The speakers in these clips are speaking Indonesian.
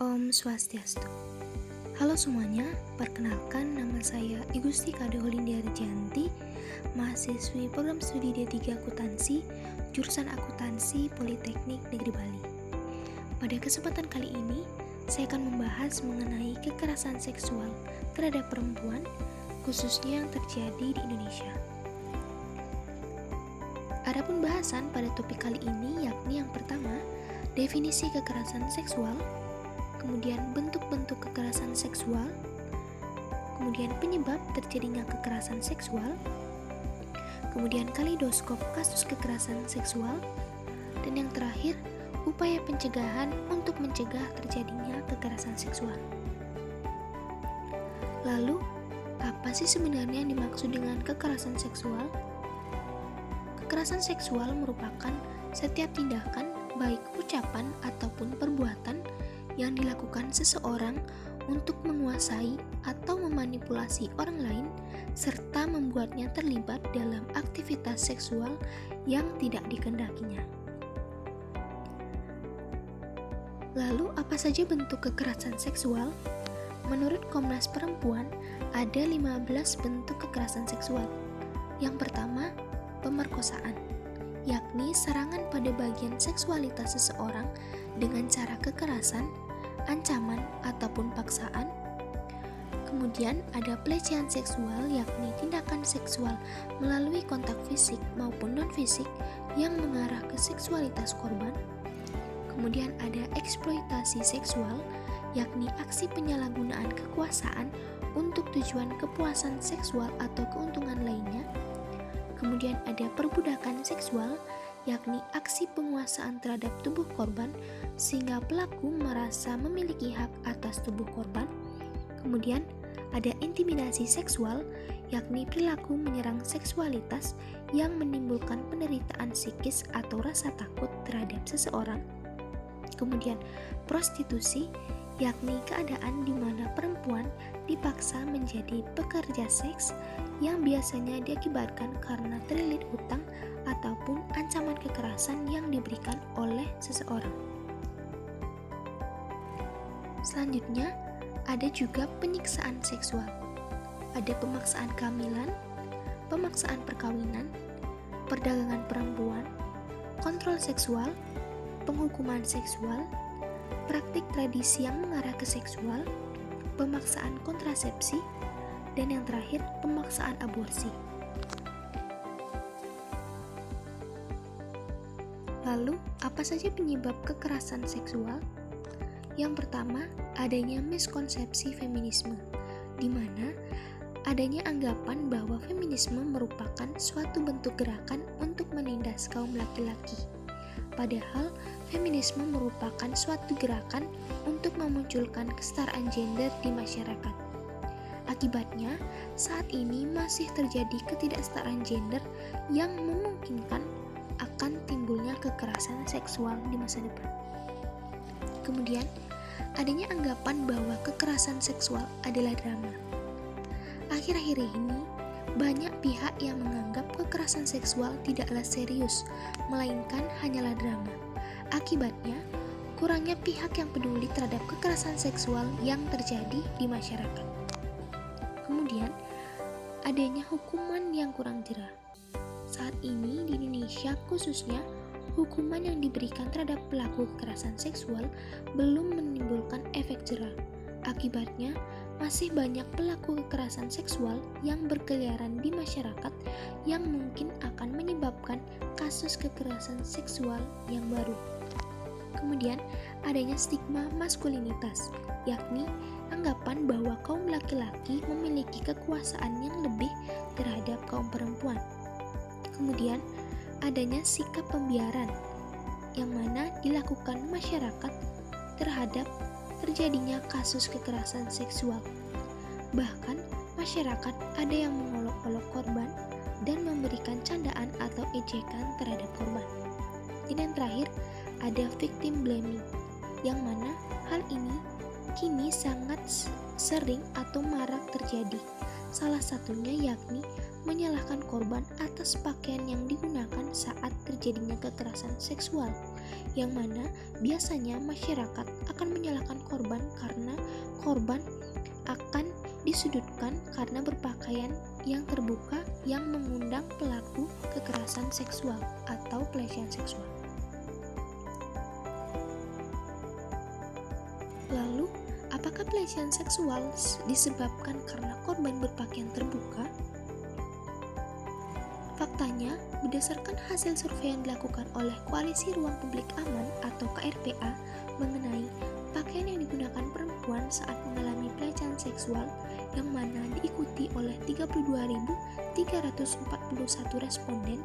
Om Swastiastu. Halo semuanya, perkenalkan nama saya Igusti Kade Holindia Rejanti, mahasiswi program studi D3 Akuntansi, jurusan Akuntansi Politeknik Negeri Bali. Pada kesempatan kali ini, saya akan membahas mengenai kekerasan seksual terhadap perempuan, khususnya yang terjadi di Indonesia. Adapun bahasan pada topik kali ini yakni yang pertama, definisi kekerasan seksual, kemudian bentuk-bentuk kekerasan seksual, kemudian penyebab terjadinya kekerasan seksual, kemudian kaleidoskop kasus kekerasan seksual, dan yang terakhir, upaya pencegahan untuk mencegah terjadinya kekerasan seksual. Lalu, apa sih sebenarnya yang dimaksud dengan kekerasan seksual? Kekerasan seksual merupakan setiap tindakan, baik ucapan ataupun perbuatan, yang dilakukan seseorang untuk menguasai atau memanipulasi orang lain serta membuatnya terlibat dalam aktivitas seksual yang tidak dikehendakinya. Lalu, apa saja bentuk kekerasan seksual? Menurut Komnas Perempuan, ada 15 bentuk kekerasan seksual. Yang pertama, pemerkosaan, yakni serangan pada bagian seksualitas seseorang dengan cara kekerasan, ancaman, ataupun paksaan. Kemudian ada pelecehan seksual, yakni tindakan seksual melalui kontak fisik maupun non-fisik yang mengarah ke seksualitas korban. Kemudian ada eksploitasi seksual, yakni aksi penyalahgunaan kekuasaan untuk tujuan kepuasan seksual atau keuntungan lainnya. Kemudian ada perbudakan seksual, yakni aksi penguasaan terhadap tubuh korban sehingga pelaku merasa memiliki hak atas tubuh korban. Kemudian ada intimidasi seksual, yakni perilaku menyerang seksualitas yang menimbulkan penderitaan psikis atau rasa takut terhadap seseorang. Kemudian prostitusi, yakni keadaan di mana perempuan dipaksa menjadi pekerja seks yang biasanya diakibatkan karena terlilit hutang ataupun ancaman kekerasan yang diberikan oleh seseorang. Selanjutnya, ada juga penyiksaan seksual. Ada pemaksaan kehamilan, pemaksaan perkawinan, perdagangan perempuan, kontrol seksual, penghukuman seksual, praktik tradisi yang mengarah ke seksual, pemaksaan kontrasepsi, dan yang terakhir, pemaksaan aborsi. Lalu, apa saja penyebab kekerasan seksual? Yang pertama, adanya miskonsepsi feminisme, di mana adanya anggapan bahwa feminisme merupakan suatu bentuk gerakan untuk menindas kaum laki-laki. Padahal, feminisme merupakan suatu gerakan untuk memunculkan kesetaraan gender di masyarakat. Akibatnya, saat ini masih terjadi ketidaksetaraan gender yang memungkinkan akan timbulnya kekerasan seksual di masa depan. Kemudian, adanya anggapan bahwa kekerasan seksual adalah drama. Akhir-akhir ini, banyak pihak yang menganggap kekerasan seksual tidaklah serius, melainkan hanyalah drama. Akibatnya, kurangnya pihak yang peduli terhadap kekerasan seksual yang terjadi di masyarakat. Kemudian, adanya hukuman yang kurang jera. Saat ini di Indonesia khususnya, hukuman yang diberikan terhadap pelaku kekerasan seksual belum menimbulkan efek jera. Akibatnya, masih banyak pelaku kekerasan seksual yang berkeliaran di masyarakat yang mungkin akan menyebabkan kasus kekerasan seksual yang baru. Kemudian, adanya stigma maskulinitas, yakni anggapan bahwa kaum laki-laki memiliki kekuasaan yang lebih terhadap kaum perempuan. Kemudian, adanya sikap pembiaran, yang mana dilakukan masyarakat terhadap terjadinya kasus kekerasan seksual. Bahkan, masyarakat ada yang mengolok-olok korban dan memberikan candaan atau ejekan terhadap korban. Dan yang terakhir, ada victim blaming, yang mana hal ini kini sangat sering atau marak terjadi. Salah satunya yakni menyalahkan korban atas pakaian yang digunakan saat terjadinya kekerasan seksual, yang mana biasanya masyarakat akan menyalahkan korban korban karena korban akan disudutkan karena berpakaian yang terbuka yang mengundang pelaku kekerasan seksual atau pelecehan seksual. Lalu, apakah pelecehan seksual disebabkan karena korban berpakaian terbuka? Faktanya, berdasarkan hasil survei yang dilakukan oleh Koalisi Ruang Publik Aman atau KRPA mengenai pakaian yang digunakan perempuan saat mengalami pelecehan seksual yang mana diikuti oleh 32.341 responden,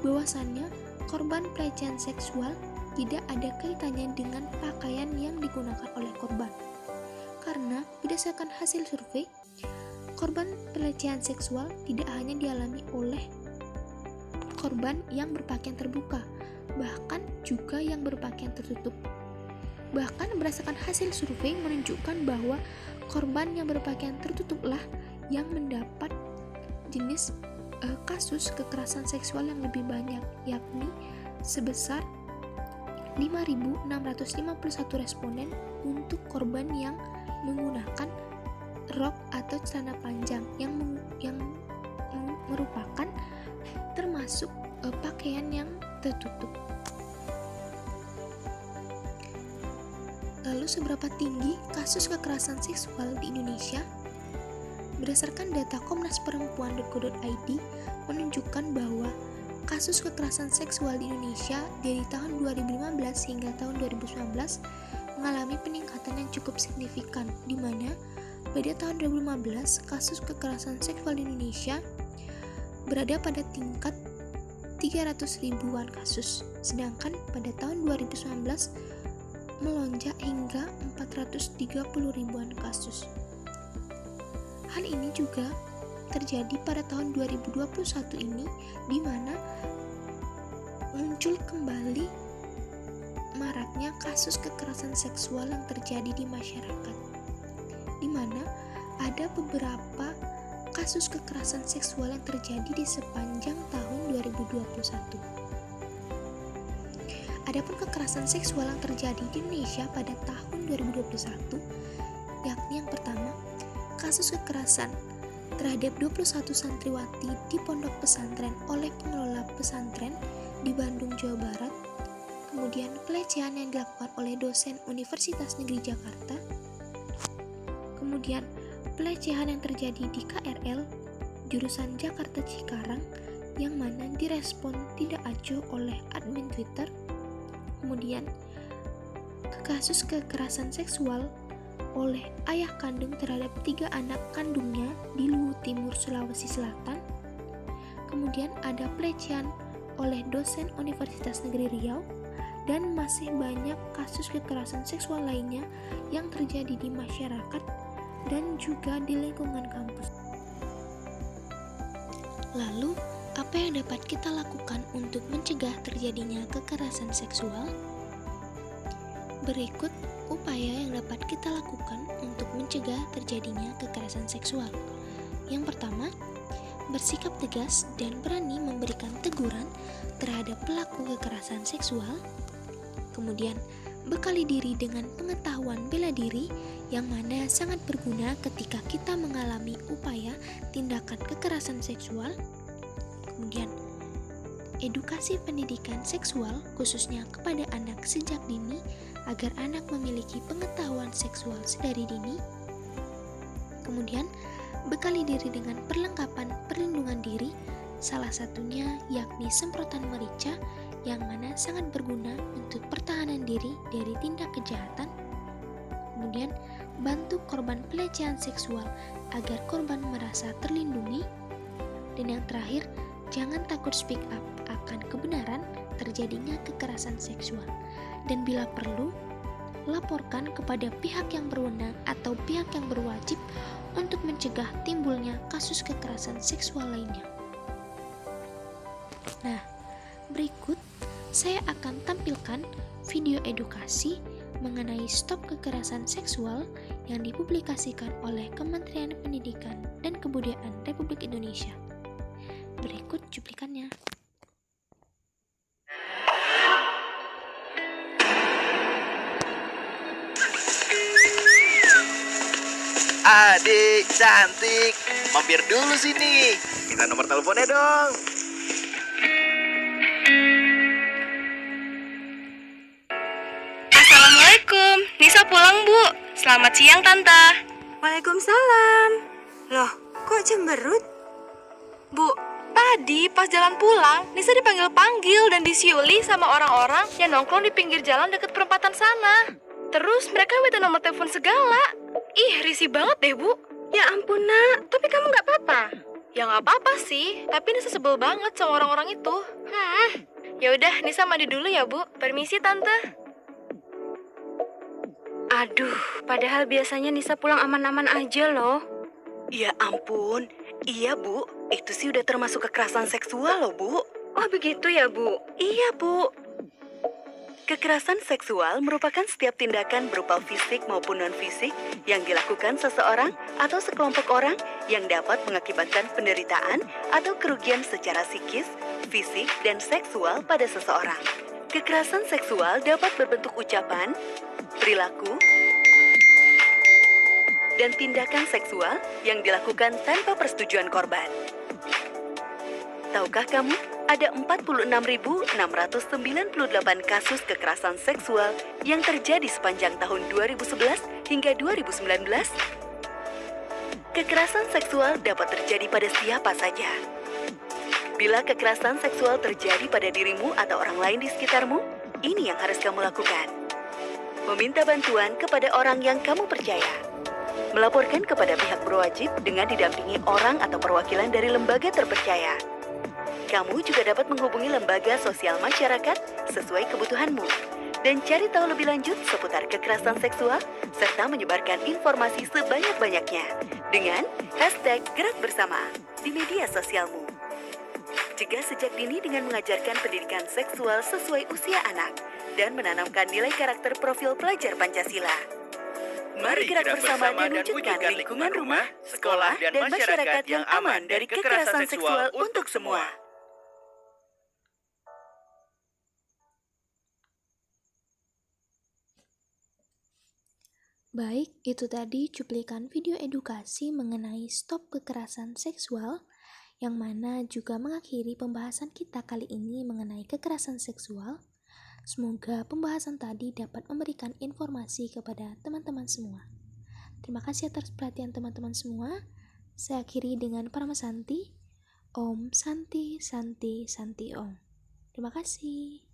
bahwasannya korban pelecehan seksual tidak ada kaitannya dengan pakaian yang digunakan oleh korban. Karena berdasarkan hasil survei, korban pelecehan seksual tidak hanya dialami oleh korban yang berpakaian terbuka, bahkan juga yang berpakaian tertutup. Bahkan berdasarkan hasil survei menunjukkan bahwa korban yang berpakaian tertutuplah yang mendapat jenis kasus kekerasan seksual yang lebih banyak, yakni sebesar 5.651 responden untuk korban yang menggunakan rok atau celana panjang yang merupakan termasuk pakaian yang tertutup. Lalu seberapa tinggi kasus kekerasan seksual di Indonesia? Berdasarkan data komnasperempuan.go.id menunjukkan bahwa kasus kekerasan seksual di Indonesia dari tahun 2015 hingga tahun 2019 mengalami peningkatan yang cukup signifikan, di mana pada tahun 2015 kasus kekerasan seksual di Indonesia berada pada tingkat 300 ribuan kasus, sedangkan pada tahun 2019 melonjak hingga 430 ribuan kasus. Hal ini juga terjadi pada tahun 2021 ini, di mana muncul kembali maraknya kasus kekerasan seksual yang terjadi di masyarakat, di mana ada beberapa kasus kekerasan seksual yang terjadi di sepanjang tahun 2021. Adapun kekerasan seksual yang terjadi di Indonesia pada tahun 2021, yakni yang pertama, kasus kekerasan terhadap 21 santriwati di pondok pesantren oleh pengelola pesantren di Bandung, Jawa Barat. Kemudian pelecehan yang dilakukan oleh dosen Universitas Negeri Jakarta. Kemudian pelecehan yang terjadi di KRL jurusan Jakarta Cikarang yang mana direspon tidak acuh oleh admin Twitter. Kemudian kasus kekerasan seksual oleh ayah kandung terhadap 3 anak kandungnya di Luwu Timur, Sulawesi Selatan. Kemudian ada pelecehan oleh dosen Universitas Negeri Riau, dan masih banyak kasus kekerasan seksual lainnya yang terjadi di masyarakat dan juga di lingkungan kampus. Lalu, apa yang dapat kita lakukan untuk mencegah terjadinya kekerasan seksual? Berikut upaya yang dapat kita lakukan untuk mencegah terjadinya kekerasan seksual. Yang pertama, bersikap tegas dan berani memberikan teguran terhadap pelaku kekerasan seksual. Kemudian, bekali diri dengan pengetahuan bela diri yang mana sangat berguna ketika kita mengalami upaya tindakan kekerasan seksual. Kemudian, edukasi pendidikan seksual khususnya kepada anak sejak dini agar anak memiliki pengetahuan seksual sedari dini. Kemudian, bekali diri dengan perlengkapan perlindungan diri, salah satunya yakni semprotan merica yang mana sangat berguna untuk pertahanan diri dari tindak kejahatan. Kemudian, bantu korban pelecehan seksual agar korban merasa terlindungi. Dan yang terakhir, jangan takut speak up akan kebenaran terjadinya kekerasan seksual. Dan bila perlu, laporkan kepada pihak yang berwenang atau pihak yang berwajib untuk mencegah timbulnya kasus kekerasan seksual lainnya. Nah, berikut saya akan tampilkan video edukasi mengenai stop kekerasan seksual yang dipublikasikan oleh Kementerian Pendidikan dan Kebudayaan Republik Indonesia. Berikut cuplikannya. Adik cantik, mampir dulu sini. Minta nomor teleponnya dong. Assalamualaikum, Nisa pulang Bu. Selamat siang Tante. Waalaikumsalam. Loh, kok cemberut? Bu, tadi pas jalan pulang, Nisa dipanggil-panggil dan disiuli sama orang-orang yang nongkrong di pinggir jalan deket perempatan sana. Terus mereka minta nomor telepon segala. Ih, risih banget deh Bu. Ya ampun nak, tapi kamu nggak apa-apa? Ya nggak apa-apa sih, tapi Nisa sebel banget sama orang-orang itu. Ya udah, Nisa mandi dulu ya Bu. Permisi Tante. Aduh, padahal biasanya Nisa pulang aman-aman aja loh. Ya ampun, iya Bu, itu sih udah termasuk kekerasan seksual loh Bu. Oh begitu ya Bu? Iya Bu. Kekerasan seksual merupakan setiap tindakan berupa fisik maupun non-fisik yang dilakukan seseorang atau sekelompok orang yang dapat mengakibatkan penderitaan atau kerugian secara psikis, fisik, dan seksual pada seseorang. Kekerasan seksual dapat berbentuk ucapan, perilaku, dan tindakan seksual yang dilakukan tanpa persetujuan korban. Tahukah kamu, ada 46.698 kasus kekerasan seksual yang terjadi sepanjang tahun 2011 hingga 2019? Kekerasan seksual dapat terjadi pada siapa saja. Bila kekerasan seksual terjadi pada dirimu atau orang lain di sekitarmu, ini yang harus kamu lakukan. Meminta bantuan kepada orang yang kamu percaya. Melaporkan kepada pihak berwajib dengan didampingi orang atau perwakilan dari lembaga terpercaya. Kamu juga dapat menghubungi lembaga sosial masyarakat sesuai kebutuhanmu. Dan cari tahu lebih lanjut seputar kekerasan seksual, serta menyebarkan informasi sebanyak-banyaknya dengan #GerakBersama di media sosialmu. Cegah sejak dini dengan mengajarkan pendidikan seksual sesuai usia anak dan menanamkan nilai karakter profil pelajar Pancasila. Mari gerak bersama dan wujudkan lingkungan rumah, sekolah, dan masyarakat yang aman dari kekerasan seksual untuk semua. Baik, itu tadi cuplikan video edukasi mengenai stop kekerasan seksual, yang mana juga mengakhiri pembahasan kita kali ini mengenai kekerasan seksual. Semoga pembahasan tadi dapat memberikan informasi kepada teman-teman semua. Terima kasih atas perhatian teman-teman semua. Saya akhiri dengan Paramasanti. Om Santi Santi Santi Om. Terima kasih.